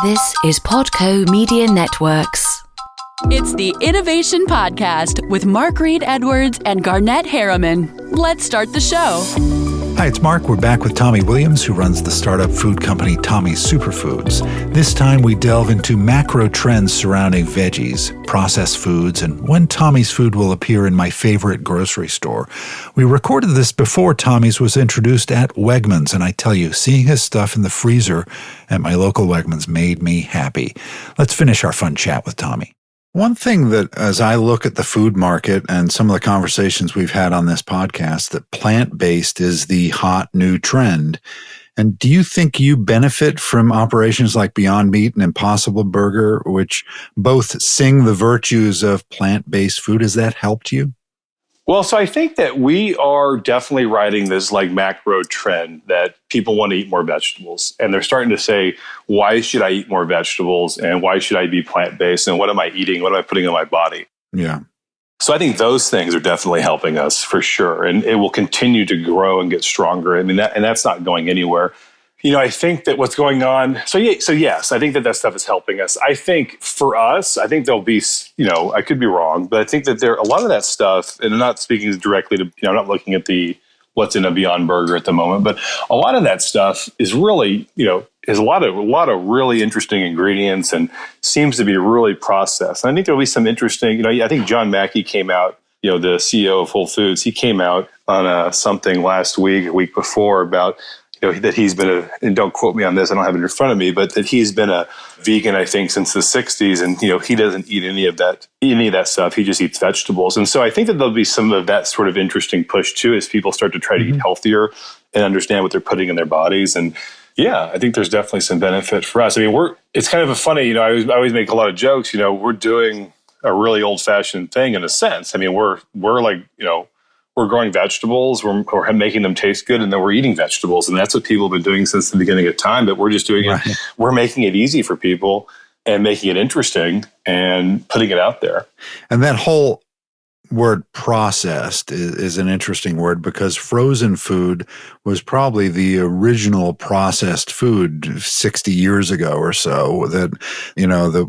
This is Podco Media Networks. It's the Innovation Podcast with Mark Reed Edwards and Garnett Harriman. Let's start the show. Hi, it's Mark. We're back with Tommy Williams, who runs the startup food company Tommys Superfoods. This time we delve into macro trends surrounding veggies, processed foods, and when Tommy's food will appear in my favorite grocery store. We recorded this before Tommy's was introduced at Wegmans, and I tell you, seeing his stuff in the freezer at my local Wegmans made me happy. Let's finish our fun chat with Tommy. One thing that, as I look at the food market and some of the conversations we've had on this podcast, that plant-based is the hot new trend. And do you think you benefit from operations like Beyond Meat and Impossible Burger, which both sing the virtues of plant-based food? Has that helped you? Well, so I think that we are definitely riding this like macro trend that people want to eat more vegetables. And they're starting to say, why should I eat more vegetables? And why should I be plant-based? And what am I eating? What am I putting in my body? Yeah. So I think those things are definitely helping us for sure. And it will continue to grow and get stronger. I mean, that's not going anywhere. You know, I think that what's going on. So yes, I think that stuff is helping us. I think for us, I think there'll be, I could be wrong, but I think that a lot of that stuff, and I'm not speaking directly to, I'm not looking at what's in a Beyond Burger at the moment, but a lot of that stuff is really, is a lot of really interesting ingredients and seems to be really processed. And I think there'll be some interesting, I think John Mackey came out, the CEO of Whole Foods, he came out on something last week, a week before about, that he's been and don't quote me on this, I don't have it in front of me, but that he's been a vegan, I think, since the 60s. And, he doesn't eat any of that stuff. He just eats vegetables. And so I think that there'll be some of that sort of interesting push too, as people start to try to eat healthier and understand what they're putting in their bodies. And yeah, I think there's definitely some benefit for us. I mean, it's kind of a funny, I always make a lot of jokes, we're doing a really old fashioned thing in a sense. I mean, we're like, we're growing vegetables, we're making them taste good, and then we're eating vegetables. And that's what people have been doing since the beginning of time, but we're just doing it. We're making it easy for people and making it interesting and putting it out there. And that whole word processed is an interesting word, because frozen food was probably the original processed food 60 years ago or so that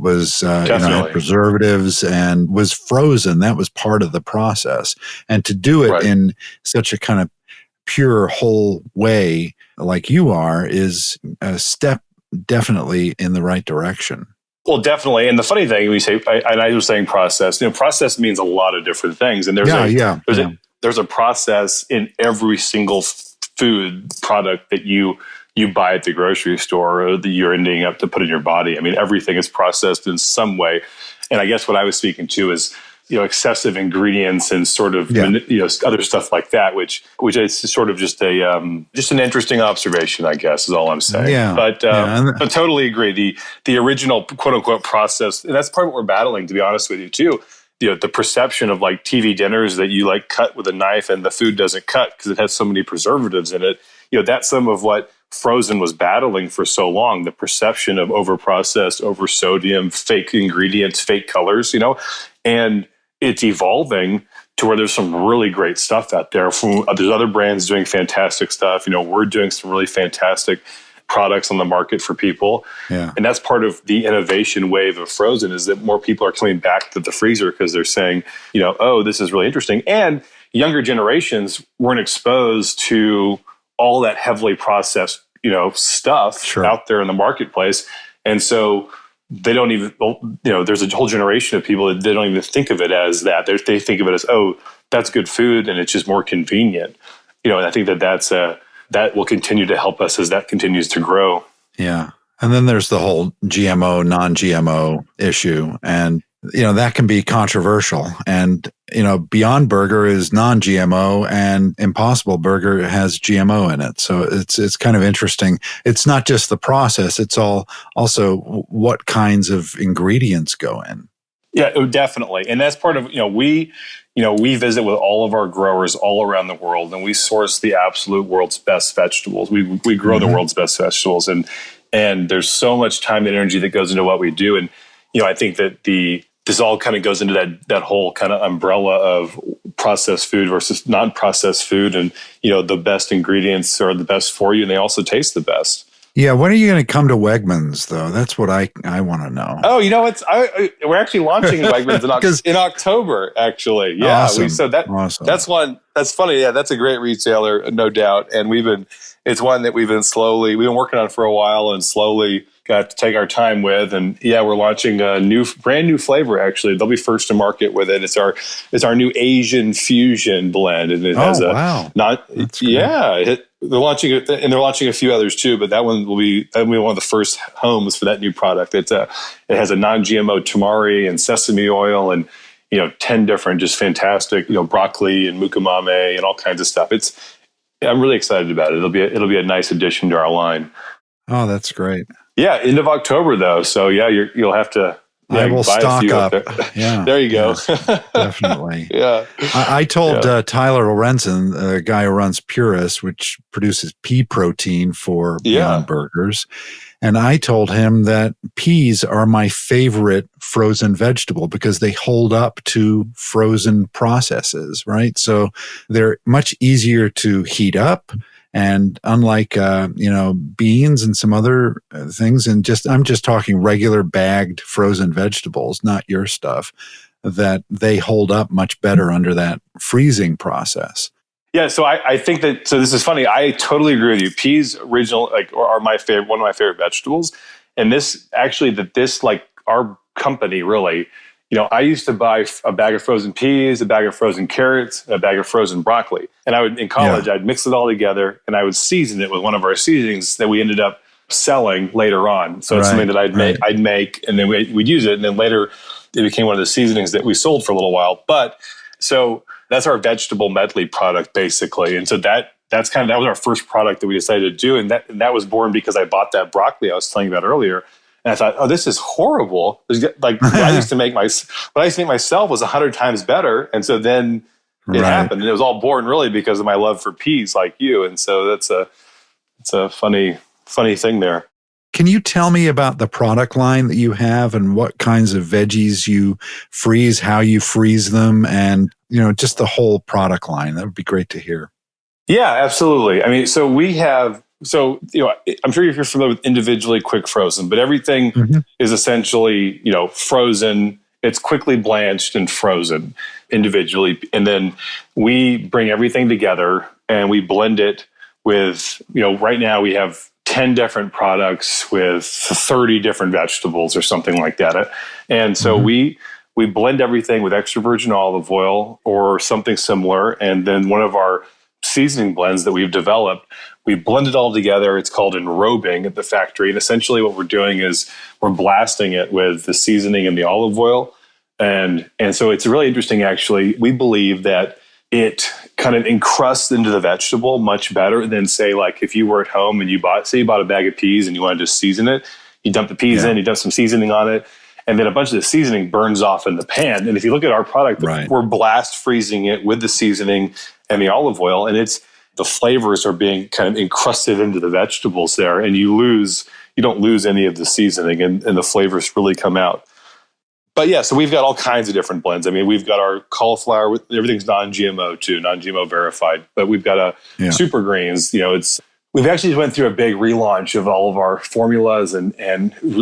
was had preservatives and was frozen. That was part of the process. And to do it in such a kind of pure whole way like you are is a step definitely in the right direction. Well, definitely. And the funny thing, we say, and I was saying process, process means a lot of different things. And there's a process in every single food product that you buy at the grocery store or that you're ending up to put in your body. I mean, everything is processed in some way. And I guess what I was speaking to is, excessive ingredients and sort of, other stuff like that, which is sort of just an interesting observation, I guess, is all I'm saying. Yeah. But I totally agree. The original quote unquote process, and that's part of what we're battling, to be honest with you too. The perception of like TV dinners that you like cut with a knife and the food doesn't cut because it has so many preservatives in it. That's some of what frozen was battling for so long. The perception of over-processed, over-sodium, fake ingredients, fake colors, and it's evolving to where there's some really great stuff out there. There's other brands doing fantastic stuff. We're doing some really fantastic products on the market for people. Yeah. And that's part of the innovation wave of frozen, is that more people are coming back to the freezer because they're saying, oh, this is really interesting. And younger generations weren't exposed to all that heavily processed, stuff out there in the marketplace. And so they don't even, there's a whole generation of people that they don't even think of it as that. They think of it as, oh, that's good food and it's just more convenient. And I think that will continue to help us as that continues to grow. Yeah. And then there's the whole GMO, non-GMO issue. And, that can be controversial. And, Beyond Burger is non-GMO and Impossible Burger has GMO in it. So it's kind of interesting. It's not just the process. It's also what kinds of ingredients go in. Yeah, definitely. And that's part of, we visit with all of our growers all around the world, and we source the absolute world's best vegetables. We grow the world's best vegetables, and there's so much time and energy that goes into what we do. And, I think that this all kind of goes into that whole kind of umbrella of processed food versus non-processed food. And, the best ingredients are the best for you, and they also taste the best. Yeah, when are you going to come to Wegmans, though? That's what I want to know. Oh, we're actually launching in Wegmans in October. Actually, yeah. Awesome. Awesome. That's one. That's funny. Yeah, that's a great retailer, no doubt. And it's one that we've been working on for a while, and slowly got to take our time with. And yeah, we're launching a brand new flavor. Actually, they'll be first to market with it. It's our new Asian fusion blend, and it has they're launching it, and they're launching a few others too. But that one will be one of the first homes for that new product. It has a non-GMO tamari and sesame oil, and 10 different just fantastic broccoli and mukamame and all kinds of stuff. I'm really excited about it. It'll be a nice addition to our line. Oh, that's great. Yeah, end of October though. So yeah, you'll have to. I will stock up. Yeah, there you go. Yeah, definitely. Yeah, I told Tyler Lorenzen, the guy who runs Purist, which produces pea protein for Beyond Burgers, and I told him that peas are my favorite frozen vegetable because they hold up to frozen processes, right? So they're much easier to heat up. And unlike, beans and some other things, and I'm just talking regular bagged frozen vegetables, not your stuff, that they hold up much better under that freezing process. Yeah. So I think so this is funny. I totally agree with you. Peas are my favorite, one of my favorite vegetables. And our company really, I used to buy a bag of frozen peas, a bag of frozen carrots, a bag of frozen broccoli. And in college, I'd mix it all together and I would season it with one of our seasonings that we ended up selling later on. So it's something that I'd make and then we'd use it. And then later it became one of the seasonings that we sold for a little while. So that's our vegetable medley product basically. And so that was our first product that we decided to do. And that was born because I bought that broccoli I was telling you about earlier. And I thought, oh, this is horrible. Like what I used to make myself was 100 times better. And so then it happened, and it was all born really because of my love for peas, like you. And so it's a funny thing there. Can you tell me about the product line that you have and what kinds of veggies you freeze, how you freeze them, and just the whole product line? That would be great to hear. Yeah, absolutely. I mean, I'm sure you're familiar with individually quick frozen, but everything is essentially, frozen. It's quickly blanched and frozen individually. And then we bring everything together and we blend it with, right now we have 10 different products with 30 different vegetables or something like that. And so we blend everything with extra virgin olive oil or something similar. And then one of our seasoning blends that we've developed, we blend it all together. It's called enrobing at the factory. And essentially what we're doing is we're blasting it with the seasoning and the olive oil. And so it's really interesting, actually. We believe that it kind of encrusts into the vegetable much better than, say, like if you were at home and you bought a bag of peas and you want to just season it, you dump the peas in, you dump some seasoning on it, and then a bunch of the seasoning burns off in the pan. And if you look at our product, we're blast freezing it with the seasoning and the olive oil, and the flavors are being kind of encrusted into the vegetables there, and you don't lose any of the seasoning, and the flavors really come out. But yeah, so we've got all kinds of different blends. I mean, we've got our cauliflower, everything's non-GMO too, non-GMO verified, but we've got super greens, we've actually went through a big relaunch of all of our formulas and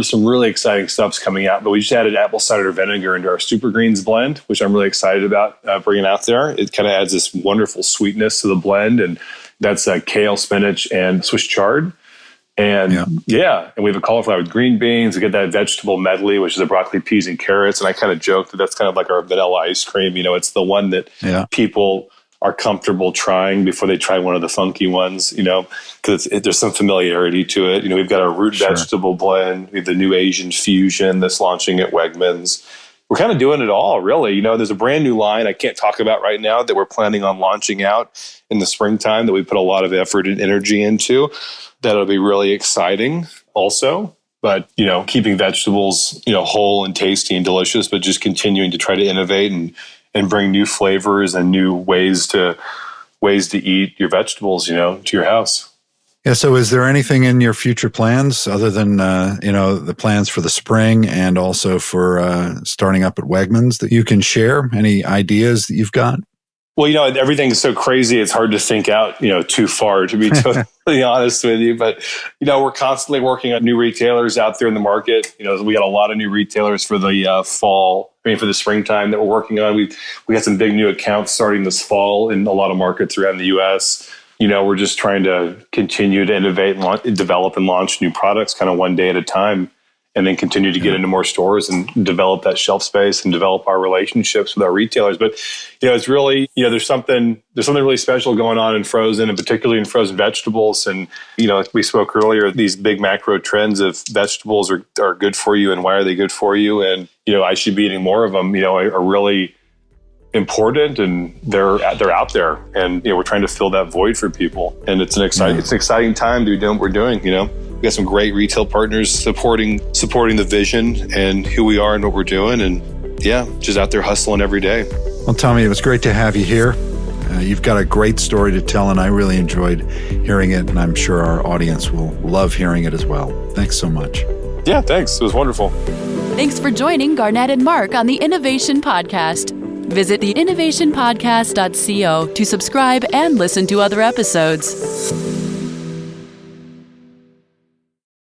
some really exciting stuff's coming out. But we just added apple cider vinegar into our super greens blend, which I'm really excited about bringing out there. It kind of adds this wonderful sweetness to the blend, and that's kale, spinach, and Swiss chard. And and we have a cauliflower with green beans. We get that vegetable medley, which is the broccoli, peas, and carrots. And I kind of joke that that's kind of like our vanilla ice cream. It's the one that people are comfortable trying before they try one of the funky ones, because there's some familiarity to it. We've got our root vegetable blend. We have the new Asian fusion that's launching at Wegmans. We're kind of doing it all, really. There's a brand new line I can't talk about right now that we're planning on launching out in the springtime that we put a lot of effort and energy into. That'll be really exciting also. But, keeping vegetables, whole and tasty and delicious, but just continuing to try to innovate and bring new flavors and new ways to eat your vegetables, to your house. Yeah. So is there anything in your future plans other than, the plans for the spring and also for starting up at Wegmans that you can share? Any ideas that you've got? Well, everything's so crazy. It's hard to think out, too far, to be totally honest with you. But, we're constantly working on new retailers out there in the market. We got a lot of new retailers for the for the springtime that we're working on. We got some big new accounts starting this fall in a lot of markets around the U.S. We're just trying to continue to innovate and develop and launch new products kind of one day at a time, and then continue to get into more stores and develop that shelf space and develop our relationships with our retailers. But, it's really, there's something really special going on in frozen, and particularly in frozen vegetables. And, like we spoke earlier, these big macro trends of vegetables are good for you, and why are they good for you? And, I should be eating more of them, are really important, and they're out there, and we're trying to fill that void for people. And it's an exciting time to be doing what we're doing. We got some great retail partners supporting the vision and who we are and what we're doing, and just out there hustling every day. Well, Tommy, it was great to have you here. You've got a great story to tell, and I really enjoyed hearing it, and I'm sure our audience will love hearing it as well. Thanks so much. Yeah, thanks. It was wonderful. Thanks for joining Garnett and Mark on the Innovation Podcast. Visit theinnovationpodcast.co to subscribe and listen to other episodes.